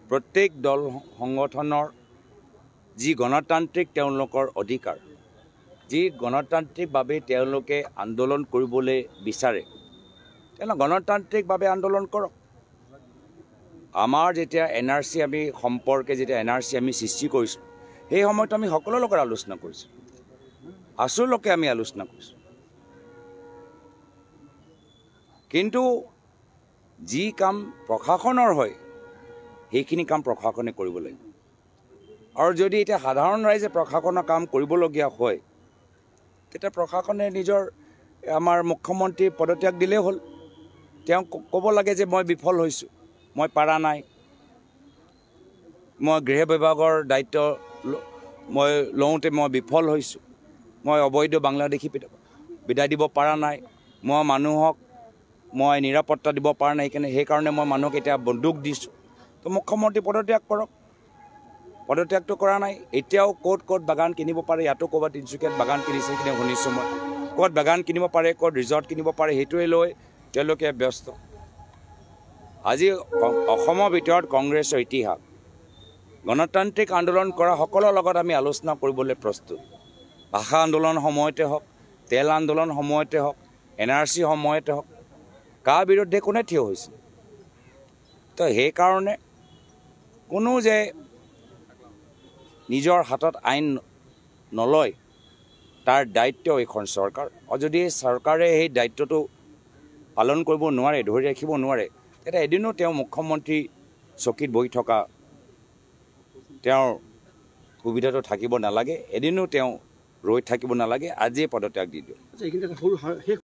प्रत्येक दल संगठनर जी गणतांत्रिक अधिकार जी गणतांत्रिक आंदोलन करबले विचारे गणतांत्रिक आंदोलन करक आमार जेतिया NRC आमी सम्पर्के जेतिया NRC आमी सृष्टि करिছো সেই সময়ত আমি সকলৰ লগত আলোচনা কৰিছো আসলকে আমি আলোচনা কৰিছো কিন্তু जी काम प्रशासनर है সেইখিনি काम प्रशासने কৰিব লাগিব और যদি এটা সাধাৰণ ৰাইজে प्रशासনৰ काम কৰিবলগীয়া হয় তেতিয়া प्रशासने নিজৰ আমাৰ মুখ্যমন্ত্ৰী পদত্যাগ দিলে হল তেওঁ ক'ব লাগে যে মই বিফল হৈছো মই পাৰা নাই মই গৃহ বিভাগৰ দায়িত্ব মই লওঁতে মই বিফল হৈছো মই অবৈধ বাংলাদেশী বিদায় দিব পাৰা নাই মই মানুহক মই নিৰাপত্তা দিব পাৰা নাই সেই কাৰণে মই মানুহক এটা বন্দুক দিছো তো মুখ্যমন্ত্ৰী পদত্যাগ কৰক পদত্যাগটো কৰা নাই এতিয়াও কোট বাগান কিনিব পাৰে ইয়াতো ক'বাত তিনচুকীয়াত বাগান কিনিছে কিনে শুনিছো মই কোট বাগান কিনিব পাৰে কোট ৰিজৰ্ট কিনিব পাৰে হেতুৱে লৈ তেওঁলোকে ব্যস্ত আজি অসমৰ ভিতৰত কংগ্ৰেছৰ ইতিহাস গণতান্ত্ৰিক আন্দোলন কৰা সকলৰ লগত আমি আলোচনা কৰিবলৈ প্ৰস্তুত ভাষা আন্দোলন সময়তে হওক তেল আন্দোলন সময়তে হওক NRC সময়তে হওক কাৰ বিৰুদ্ধে কোনে থিয় হৈছে তো সেই কাৰণে কোনো যে নিজৰ হাতত আইন নলয় তাৰ দায়িত্ব এখন চৰকাৰ আৰু যদি চৰকাৰে সেই দায়িত্বটো পালন কৰিব নোৱাৰে ধৰি ৰাখিব নোৱাৰে তেতিয়া এদিনো তেওঁ মুখ্যমন্ত্ৰী চকীত বহি থকা তেওঁৰ সুবিধাটো থাকিব নালাগে এদিনো তেওঁ ৰৈ থাকিব নালাগে আজিয়ে পদত্যাগ দি দিওঁ